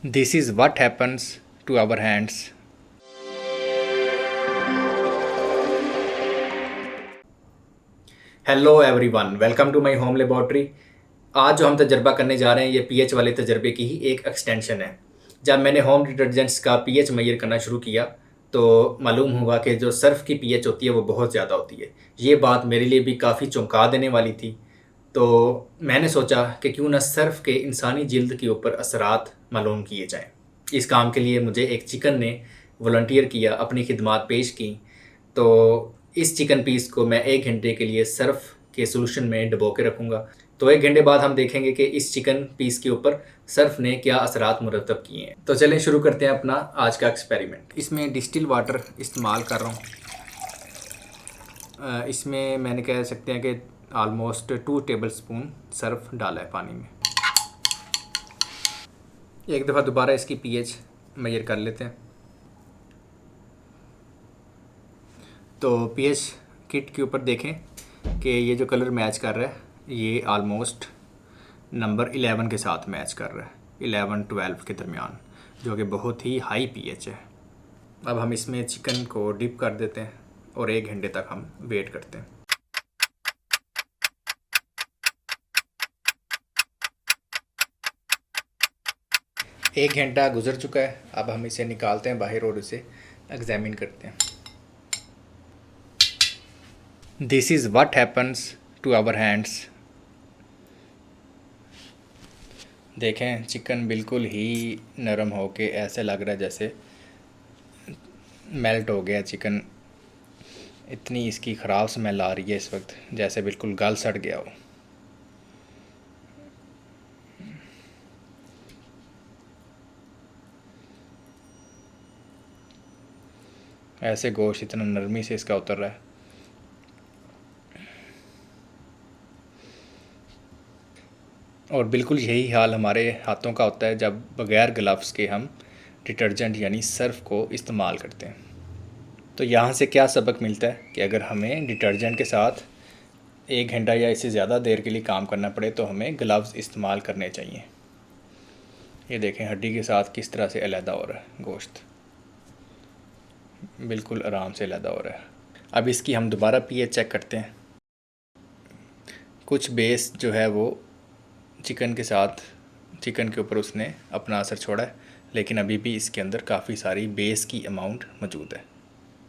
This is what happens to our hands. Hello everyone, welcome to my home laboratory. आज जो हम तजर्बा करने जा रहे हैं ये पीएच वाले तजर्बे की ही एक एक्सटेंशन है। जब मैंने होम डिटर्जेंट्स का पीएच मेजर करना शुरू किया तो मालूम हुआ कि जो सर्फ़ की पीएच होती है वो बहुत ज़्यादा होती है। ये बात मेरे लिए भी काफ़ी चौंका देने वाली थी। तो मैंने सोचा कि क्यों ना सर्फ़ के इंसानी जिल्द के ऊपर असरात मालूम किए जाएँ। इस काम के लिए मुझे एक चिकन ने वॉलंटियर किया, अपनी खिदमात पेश की। तो इस चिकन पीस को मैं 1 घंटे के लिए सर्फ़ के सॉल्यूशन में डुबो के रखूँगा। तो 1 घंटे बाद हम देखेंगे कि इस चिकन पीस के ऊपर सर्फ़ ने क्या असरात मुरतब किए हैं। तो चलें शुरू करते हैं अपना आज का एक्सपेरिमेंट। इसमें डिस्टिल वाटर इस्तेमाल कर रहा हूँ। इसमें मैंने कह सकते हैं कि आलमोस्ट 2 टेबलस्पून सर्फ़ डाला है पानी में। एक दफ़ा दोबारा इसकी पीएच मेजर कर लेते हैं। तो पीएच किट के ऊपर देखें कि ये जो कलर मैच कर रहा है ये आलमोस्ट नंबर 11 के साथ मैच कर रहा है, 11-12 के दरमियान, जो कि बहुत ही हाई पीएच है। अब हम इसमें चिकन को डिप कर देते हैं और 1 घंटे तक हम वेट करते हैं। एक घंटा गुजर चुका है। अब हम इसे निकालते हैं बाहर और इसे एग्जामिन करते हैं। This is what happens to our hands. देखें चिकन बिल्कुल ही नरम होके ऐसे लग रहा है जैसे मेल्ट हो गया चिकन। इतनी इसकी ख़राब स्मेल आ रही है इस वक्त, जैसे बिल्कुल गल सड़ गया हो। ऐसे गोश्त इतना नरमी से इसका उतर रहा है। और बिल्कुल यही हाल हमारे हाथों का होता है जब बग़ैर ग्लव्स के हम डिटर्जेंट यानी सर्फ़ को इस्तेमाल करते हैं। तो यहाँ से क्या सबक मिलता है कि अगर हमें डिटर्जेंट के साथ 1 घंटा या इससे ज़्यादा देर के लिए काम करना पड़े तो हमें ग्लव्स इस्तेमाल करने चाहिए। ये देखें हड्डी के साथ किस तरह से अलहदा हो रहा है गोश्त, बिल्कुल आराम से अलहदा हो रहा है। अब इसकी हम दोबारा पीएच चेक करते हैं। कुछ बेस जो है वो चिकन के ऊपर उसने अपना असर छोड़ा है, लेकिन अभी भी इसके अंदर काफ़ी सारी बेस की अमाउंट मौजूद है।